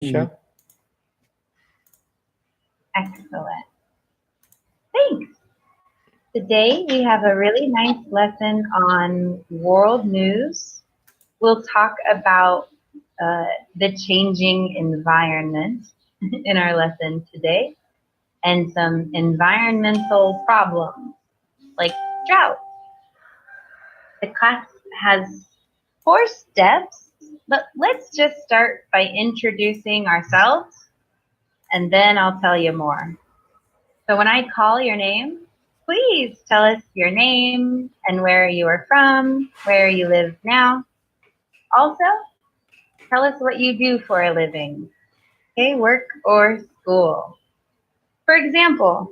Sure. Excellent. Thanks. Today we have a really nice lesson on world news. We'll talk about the changing environment in our lesson today and some environmental problems like drought. The class has 4 steps, but let's just start by introducing ourselves and then I'll tell you more. So when I call your name, please tell us your name and where you are from, where you live now. Also, tell us what you do for a living, okay, work or school. For example,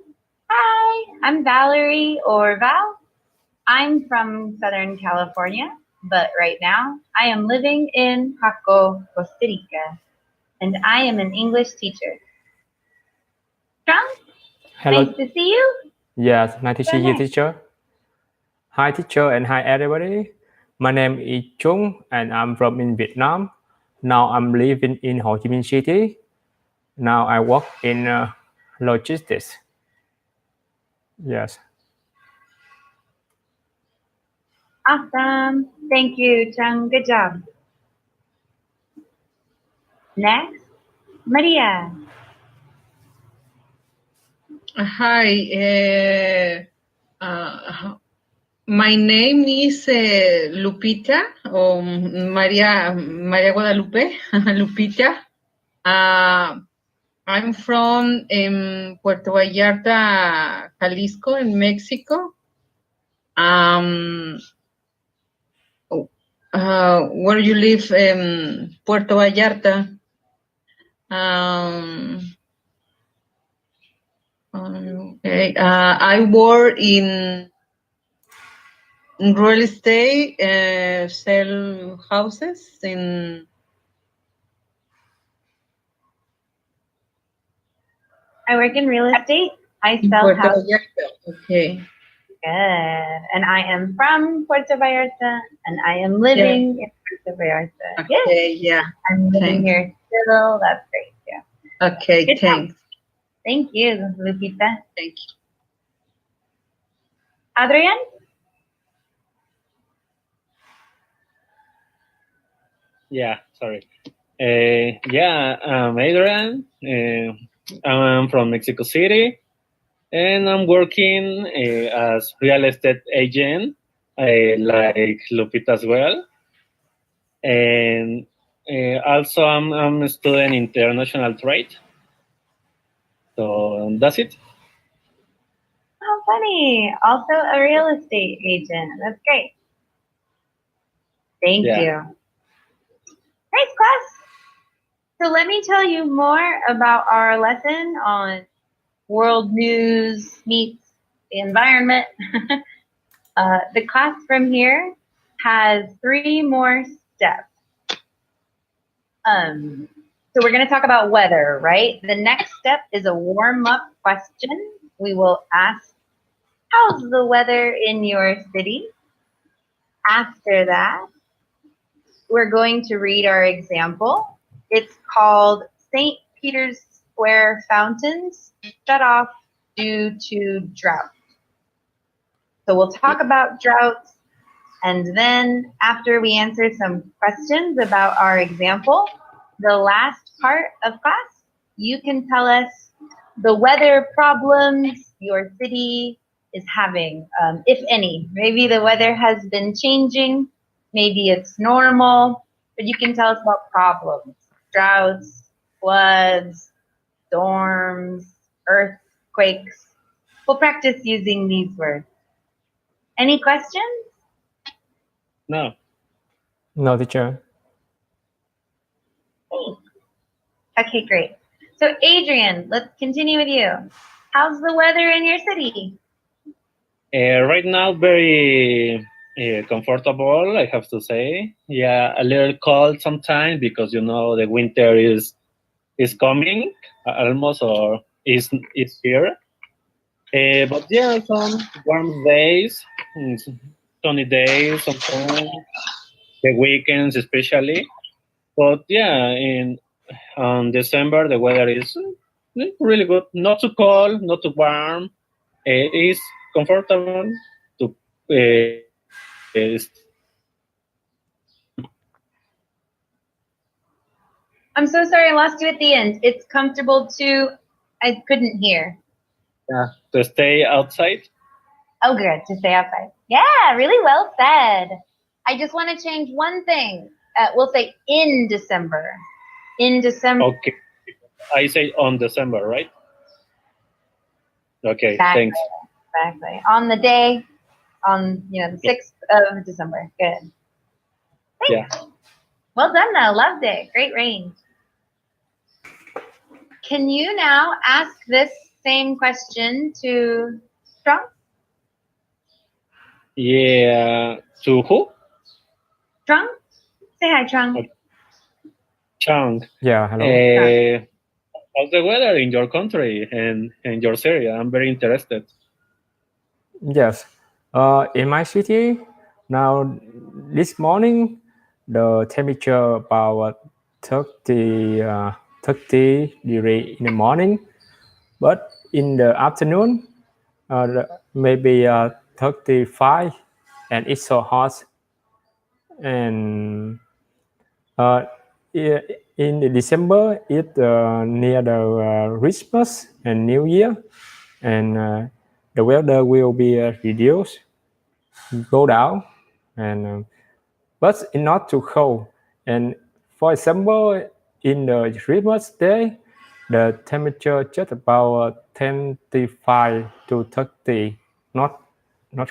hi, I'm Valerie or Val. I'm from Southern California, but right now I am living in Jaco, Costa Rica, and I am an English teacher. Trung, Hello. nice to see you. Yes, nice to see you, teacher. Hi, teacher, and hi, everybody. My name is Trung, and I'm from in Vietnam. Now I'm living in Ho Chi Minh City. Now I work in logistics. Yes. Awesome. Thank you, Chung. Good job. Next, Maria. Hi. My name is Lupita or Maria Guadalupe. Lupita. I'm from Puerto Vallarta, Jalisco, in Mexico. Where you live, Puerto Vallarta. Okay. I work in real estate, sell houses in. I work in real estate. I sell houses. Okay. Good. And I am from Puerto Vallarta, and I am living in Puerto Vallarta. Okay, yeah. I'm living here still. That's great. Yeah. Okay, good thanks. Job. Thank you, Lupita. Thank you. Adrian? Yeah, sorry. I'm Adrian. I'm from Mexico City, and I'm working as real estate agent, like Lupita as well. And also, I'm a student in international trade. So that's it. Oh, funny. Also a real estate agent. That's great. Thank you. Thanks, class. So let me tell you more about our lesson on world news meets the environment. The class from here has 3 more steps. So we're going to talk about weather, right? The next step is a warm-up question. We will ask, how's the weather in your city? After that, we're going to read our example. It's called St. Peter's Square fountains shut off due to drought. So we'll talk about droughts, and then after we answer some questions about our example, the last part of class, you can tell us the weather problems your city is having, if any. Maybe the weather has been changing, maybe it's normal, but you can tell us about problems, droughts, floods, storms, earthquakes. We'll practice using these words. Any questions? No. No, teacher. Thanks. Okay, great. So Adrian, let's continue with you. How's the weather in your city? Right now, very comfortable, I have to say. Yeah, a little cold sometimes because the winter is coming almost, or is here. But yeah, some warm days, sunny days sometimes, the weekends especially. But yeah, on December the weather is really good. Not too cold, not too warm. It is comfortable to I'm so sorry, I lost you at the end. It's comfortable to, I couldn't hear. to stay outside. Oh, good, to stay outside. Yeah, really well said. I just want to change one thing. We'll say in December. In December. Okay. I say on December, right? Okay, Exactly. thanks. Exactly. On the day, on the 6th of December. Good. Thanks. Yeah. Well done though. Loved it. Great range. Can you now ask this same question to Strong? Yeah. To who? Trung? Say hi, Trung. Okay. Chang. Yeah, hello. How's the weather in your country and in your area? I'm very interested. Yes. In my city, now this morning, the temperature about 30 degree in the morning, but in the afternoon, maybe 35, and it's so hot. And in December, it's near the Christmas and New Year, and the weather will be reduced, go down, and but it's not too cold. And for example, in the Christmas day, the temperature just about 25 to 30, not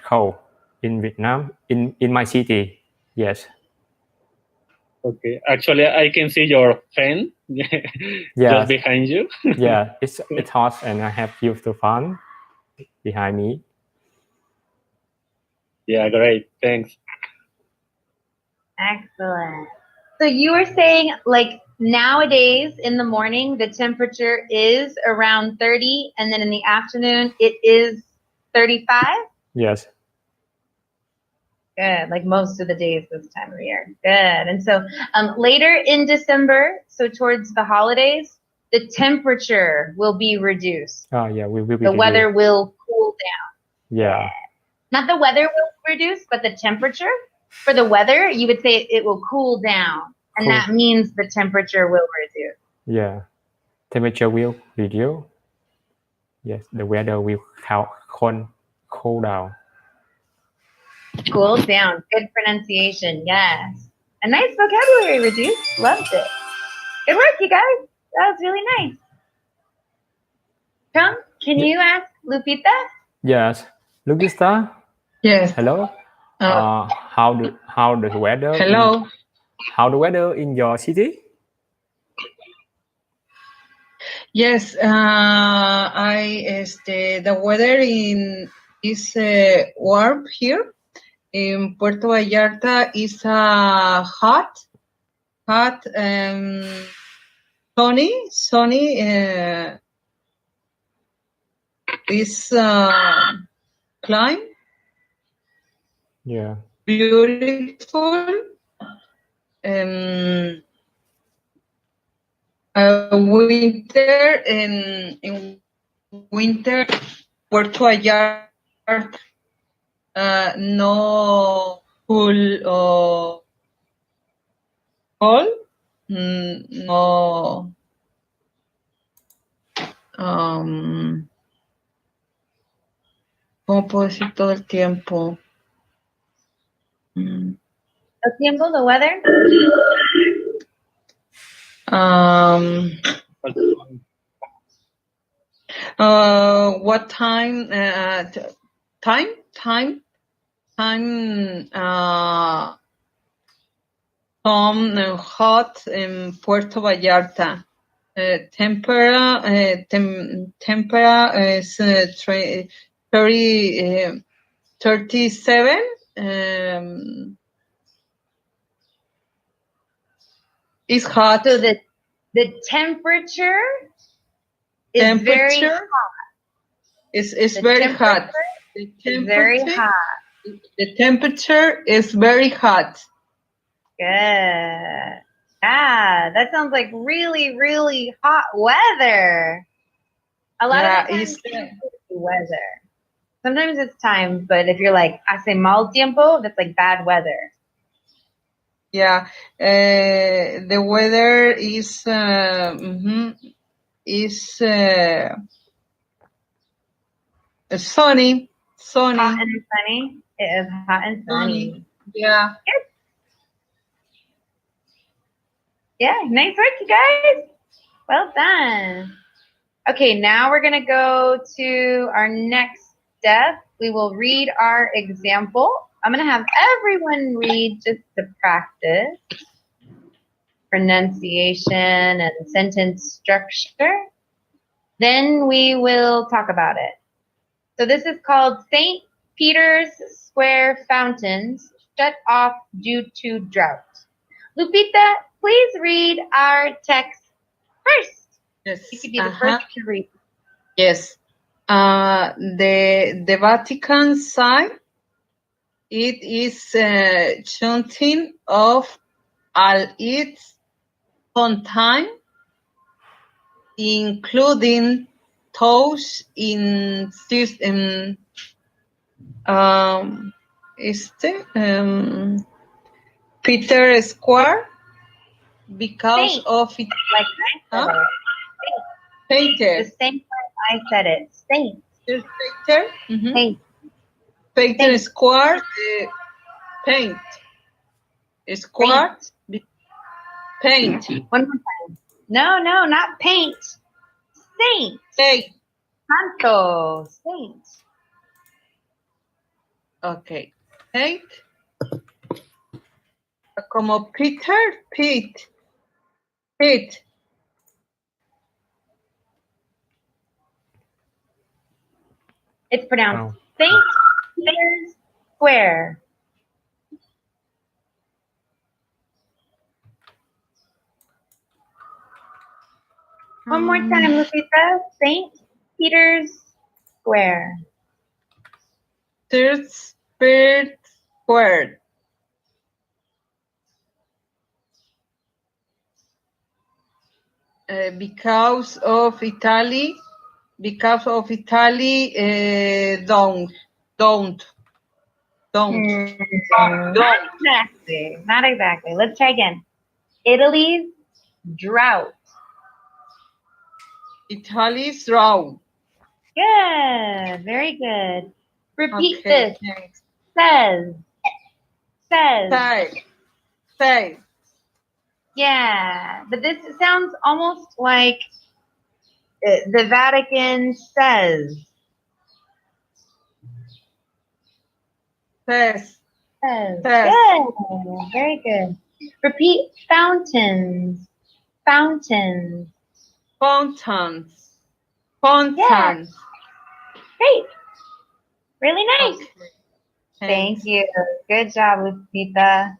cold in Vietnam, in my city. Yes. Okay. Actually, I can see your fan just behind you. Yeah, it's hot, and I have used the fan behind me. Yeah, great. Thanks. Excellent. So you were saying, like, nowadays in the morning, the temperature is around 30, and then in the afternoon, it is 35? Yes. Good, like most of the days this time of year. Good. And so later in December, so towards the holidays, the temperature will be reduced. Oh, yeah, we will be the weather will cool down. Yeah. Not the weather will reduce, but the temperature. For the weather, you would say it will cool down. And that means the temperature will reduce. Yeah. Temperature will reduce. Yes, the weather will cool down. Cool down. Good pronunciation. Yes. A nice vocabulary, Reduce. Loved it. Good work, you guys. That was really nice. Tom, can you ask Lupita? Yes. Lupita? Yes. Hello? How the weather? Hello. How the weather in your city? Yes, the weather is warm here in Puerto Vallarta. Is hot, sunny. Is climb. Yeah. Beautiful. Winter in winter, Puerto Vallarta, no cool or cold, no. ¿Cómo puedo decir todo el tiempo? El tiempo, the weather? What time? Time. Hot in Puerto Vallarta. Tempera is 37. It's hot. So the temperature is very hot. It's very hot. Very hot. The temperature is very hot. Good. Yeah, that sounds like really, really hot weather. A lot Yeah, of the times it's it's weather. Sometimes it's time, but if you're like, hace mal tiempo, that's like bad weather. yeah. The weather is sunny, sunny, Hot and sunny. It is hot and sunny. sunny. Yeah. Yeah, nice work, you guys. Well done. Okay, now we're going to go to our next step. We will read our example. I'm going to have everyone read just to practice pronunciation and sentence structure. Then we will talk about it. So this is called St. Peter's Square fountains shut off due to drought. Lupita, please read our text first. Yes. You could be the first to read. Yes. The Vatican side, it is shutting off all its fountain, including those in system Peter Square because Saint, of it. like I said it. Peter. The same way I said it. Saint. Peter. Mhm. Saint. Peter Paint. Square. Paint. Square. Paint. One more time. No, not paint. Saint. Paint. Santo. Saint. Okay. Paint. Como Peter. Pete. Pete. It's pronounced St. Peter's Square. One more time, Lupita. St. Peter's Square. Third Square. Because of Italy, don't. Not exactly. Let's try again. Italy's drought. Italy's drought. Good. Very good. Repeat Okay, this. thanks. Says. Say. Yeah, but this sounds almost like the Vatican says. Says. Good. Very good. Repeat fountains. Fountains. Fountains. Yeah. Great. Really nice. Okay. Thank you. Good job, Lupita.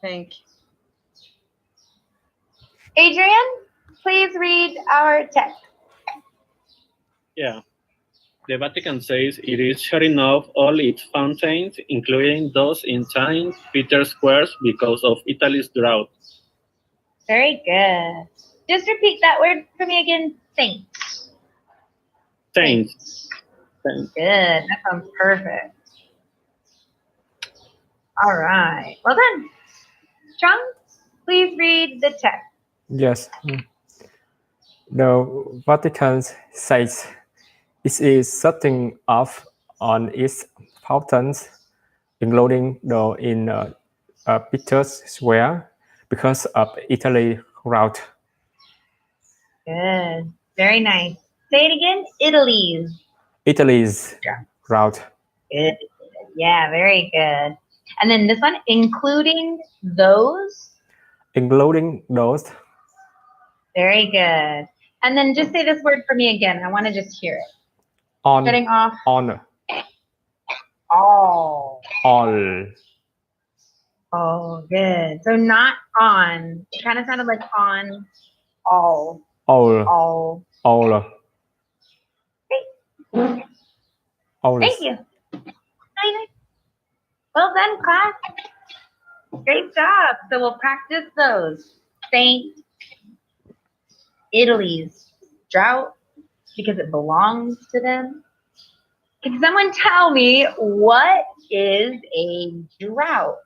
Thank you. Adrian, please read our text. Yeah. The Vatican says it is shutting off all its fountains, including those in St. Peter's Square, because of Italy's drought. Very good. Just repeat that word for me again. Saint. Saint. Good. That sounds perfect. All right. Well done. Chung, please read the text. Yes. The Vatican says it is shutting off on its fountains, including those in Peter's Square, because of Italy drought. Good. Very nice. Say it again. Italy's drought. Good. Yeah, very good. And then this one, including those. Including those. Very good. And then just say this word for me again. I want to just hear it. On. Shutting off. On. All. All. Oh, good. So not on. It kind of sounded like on. All. All. All. Great. All. Thank you. Well done, class. Great job. So we'll practice those. Saint Italy's drought because it belongs to them? Can someone tell me what is a drought?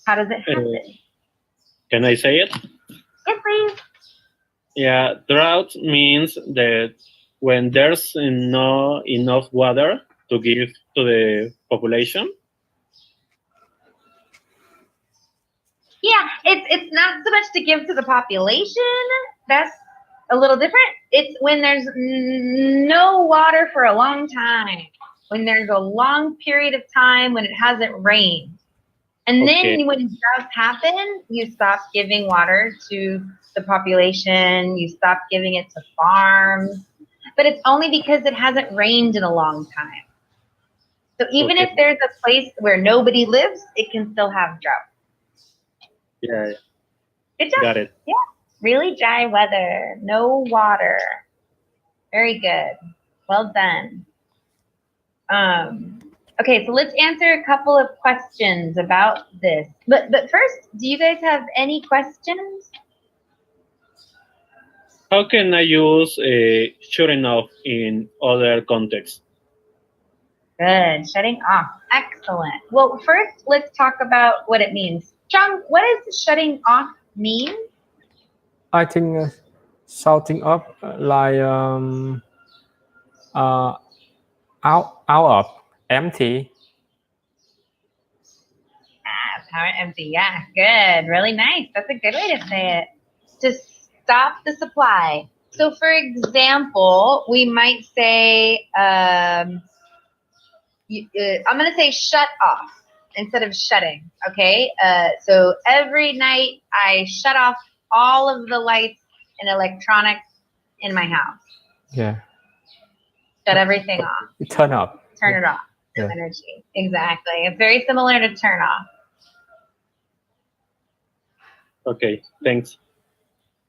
How does it happen? Can I say it? Yes, please. Yeah, drought means that when there's no enough water to give to the population. Yeah, it's not so much to give to the population. That's a little different. It's when there's no water for a long time. When there's a long period of time when it hasn't rained. And then when droughts happen, you stop giving water to the population. You stop giving it to farms. But it's only because it hasn't rained in a long time. So even if there's a place where nobody lives, it can still have drought. Yeah. Good job. Got it. Yeah. Really dry weather. No water. Very good. Well done. Okay, so let's answer a couple of questions about this. But first, do you guys have any questions? How can I use shutting off in other contexts? Good, shutting off. Excellent. Well, first, let's talk about what it means. John, what does shutting off mean? I think shutting up like out of empty. Power empty. Yeah, good. Really nice. That's a good way to say it. To stop the supply. So, for example, we might say, I'm going to say shut off instead of shutting. Okay. So every night I shut off all of the lights and electronics in my house. Yeah. Shut everything off. Turn off. Turn it off. Yeah. Energy. Exactly. It's very similar to turn off. Okay, thanks.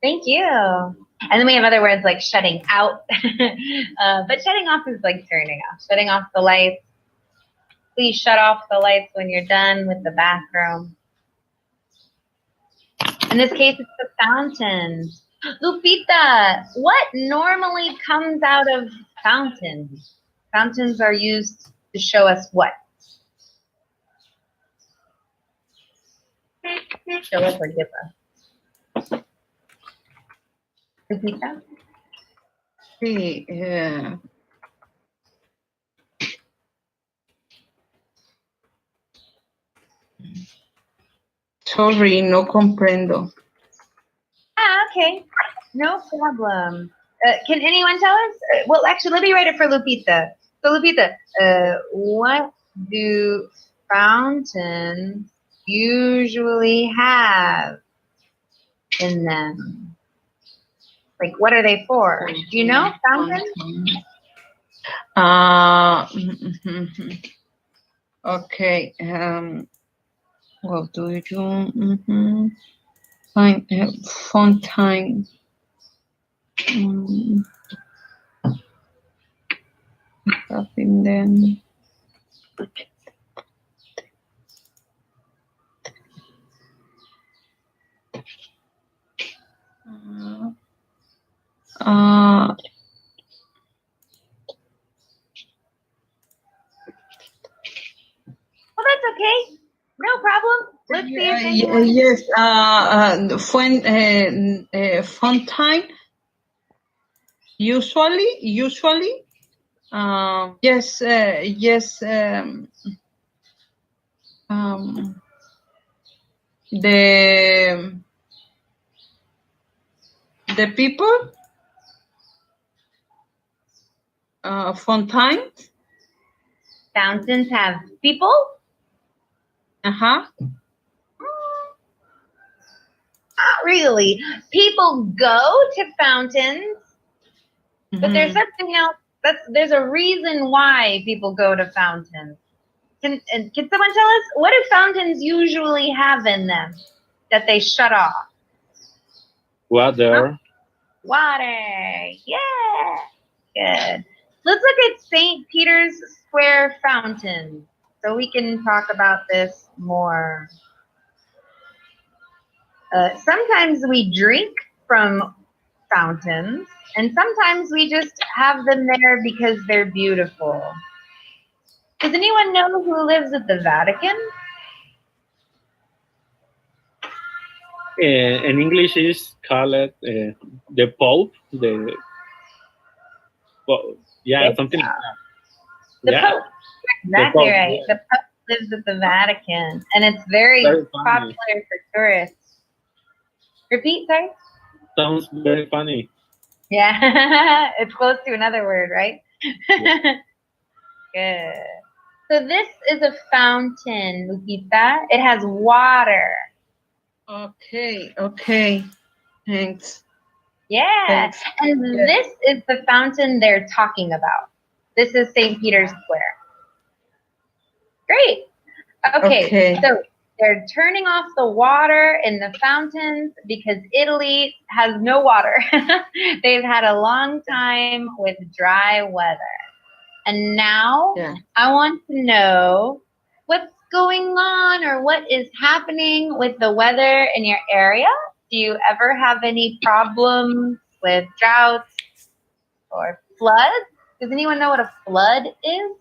Thank you. And then we have other words like shutting out. But shutting off is like turning off. Shutting off the lights. Please shut off the lights when you're done with the bathroom. In this case, it's the fountains. Lupita, what normally comes out of fountains? Fountains are used to show us what? Show us or give us. Lupita? Sí, sorry, no comprendo. Okay. No problem. Can anyone tell us? Well, actually, let me write it for Lupita. So, Lupita, what do fountains usually have in them? Like, what are they for? Do you know fountains? Okay. What do you find fountain? Nothing then. Well, that's okay. No problem. Let's see if anyone... Yes. Fountain. Usually. Yes. The people. Fountain. Fountains have people? Uh-huh. Not really. People go to fountains, but there's something else. There's a reason why people go to fountains. Can someone tell us, what do fountains usually have in them that they shut off? Water. Huh? Water. Yeah. Good. Let's look at St. Peter's Square fountain so we can talk about this more. Sometimes we drink from fountains, and sometimes we just have them there because they're beautiful. Does anyone know who lives at the Vatican? In English, is called the Pope. It's, something like the that. Pope. Exactly Pope, right. yeah. The Pope lives at the Vatican, and it's very Very funny. popular for tourists. Repeat, sorry? Sounds very funny. Yeah, it's close to another word, right? Yeah. Good. So this is a fountain, Lupita. It has water. Okay. Thanks. Yeah. Thanks. And Yes. this is the fountain they're talking about. This is St. Peter's Square. Great. Okay. So they're turning off the water in the fountains because Italy has no water. They've had a long time with dry weather. And now I want to know what's going on or what is happening with the weather in your area. Do you ever have any problems with droughts or floods? Does anyone know what a flood is?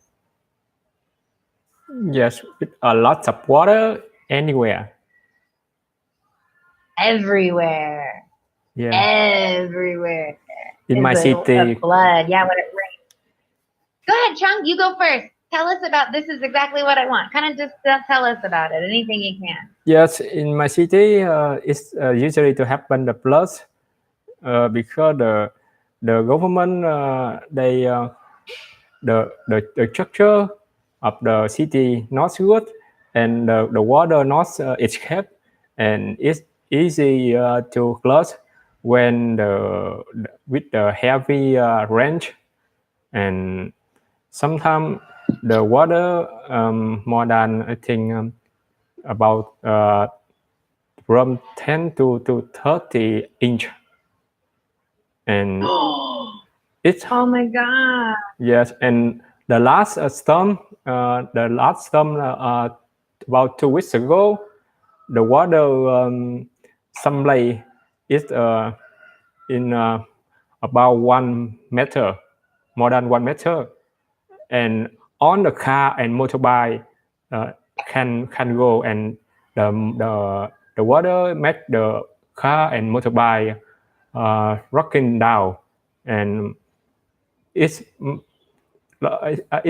Yes, with a lot of water anywhere. Everywhere. Yeah. Everywhere. In my city. A flood. Yeah, when it rains. Go ahead, Chung. You go first. Tell us about this. Is exactly what I want. Kind of just tell us about it. Anything you can. Yes, in my city, it's usually to happen the floods because the government the structure of the city not good, and the water not escape, and it's easy to flood when with the heavy rain, and sometimes the water more than I think about from 10 to 30 inch, and it's Oh my God. yes, and the last storm about 2 weeks ago, the water some lake is in about 1 meter, more than 1 meter, and on the car and motorbike can go, and the water make the car and motorbike rocking down, and it's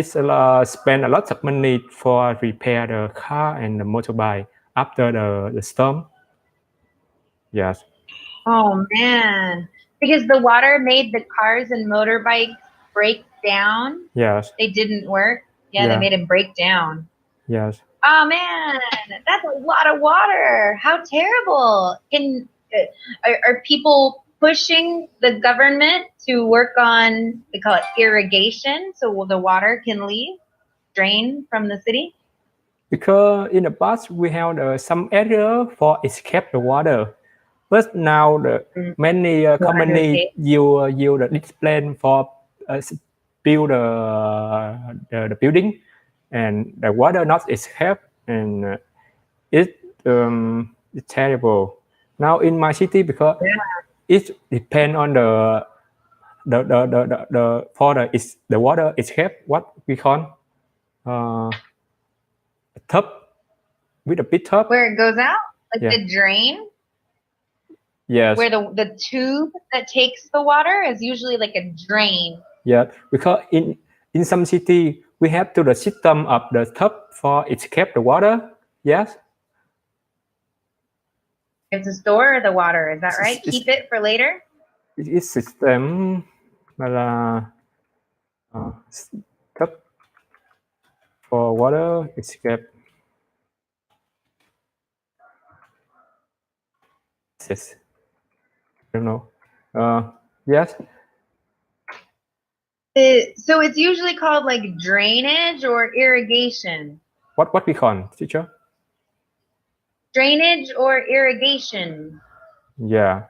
spend a lot of money for repair the car and the motorbike after the storm. Yes. Oh man. Because the water made the cars and motorbikes break down. Yes. They didn't work. Yeah, they made them break down. Yes. Oh man, that's a lot of water. How terrible. Are people pushing the government to work on, they call it irrigation, so the water can leave, drain from the city? Because in the past we have some area for escape the water, but now many company use the display for build the building, and the water not escape, and it's terrible now in my city because it depend on the water escape, what we call tub, with a big tub where it goes out, like the drain. Yes. Where the tube that takes the water is usually like a drain. Yeah, because in some city we have to the system of the tub for escape the water. Yes. You have to store the water. Is that right? Keep it for later. It's system là tub for water escape. Yes. I don't know. Yes. So it's usually called like drainage or irrigation. What we call, teacher? Drainage or irrigation. Yeah,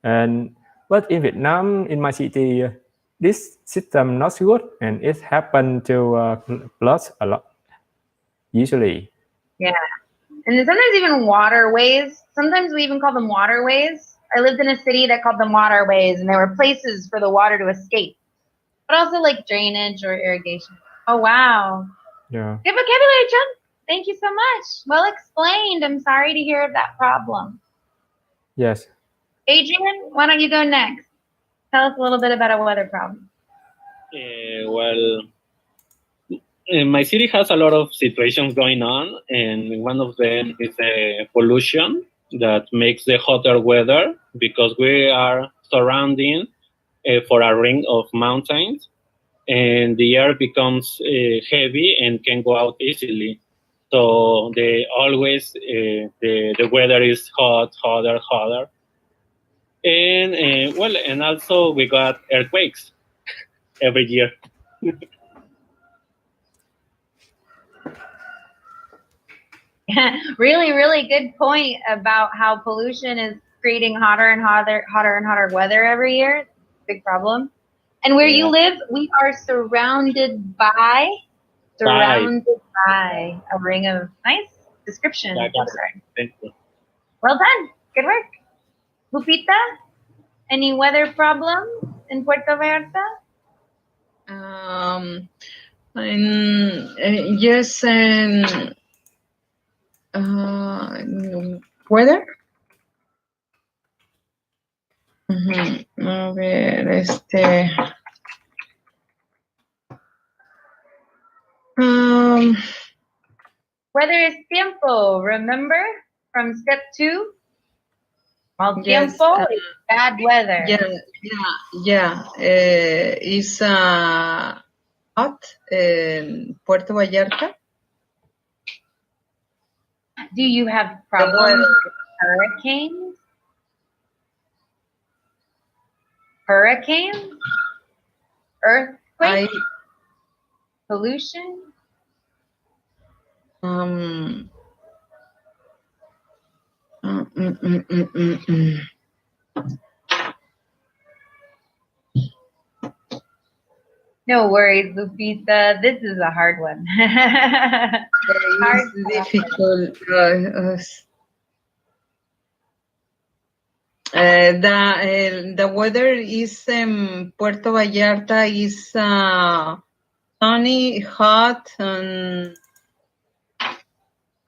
but in Vietnam, in my city, this system not good, and it happened to floods a lot usually. Yeah, and sometimes even waterways. Sometimes we even call them waterways. I lived in a city that called them waterways, and there were places for the water to escape, but also like drainage or irrigation. Oh, wow. Yeah. Good vocabulary, John. Thank you so much. Well explained. I'm sorry to hear of that problem. Yes. Adrian, why don't you go next? Tell us a little bit about a weather problem. Well, my city has a lot of situations going on, and one of them is pollution that makes the hotter weather because we are surrounding for a ring of mountains, and the air becomes heavy and can go out easily. So the weather is hotter, and and also we got earthquakes every year. Really, really good point about how pollution is creating hotter and hotter weather every year. Big problem. And where you live, we are surrounded by a ring of nice description. Thank you. Well done. Good work. Lupita, any weather problems in Puerto Vallarta? Yes, weather. A ver, Weather is tiempo, remember? From step 2? Well, yes, tiempo is bad weather. Yeah. It's hot in Puerto Vallarta. Do you have problems with hurricanes? Hurricanes? Earthquakes? Pollution? No worries, Lupita. This is a hard one. It's difficult. The weather is Puerto Vallarta is sunny, hot, and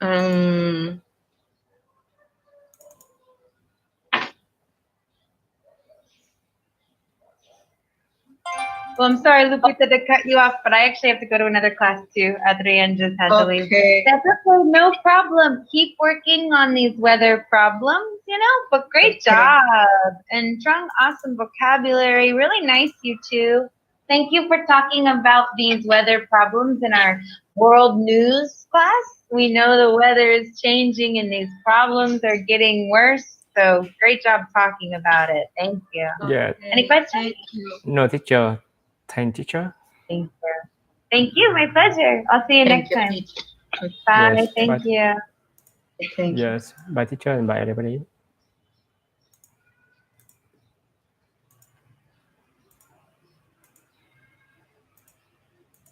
well, I'm sorry, Lupita, to cut you off, but I actually have to go to another class too. Adrian just had to leave. That's okay, no problem. Keep working on these weather problems, but great job. And strong, awesome vocabulary. Really nice, you two. Thank you for talking about these weather problems in our world news class. We know the weather is changing and these problems are getting worse. So great job talking about it. Thank you. Yeah. Any questions? Thank you. No, teacher. Thank teacher. Thank you. Thank you. My pleasure. I'll see you next time. Bye. Yes, Thank you. Thank you. Yes. Bye, teacher, and bye, everybody.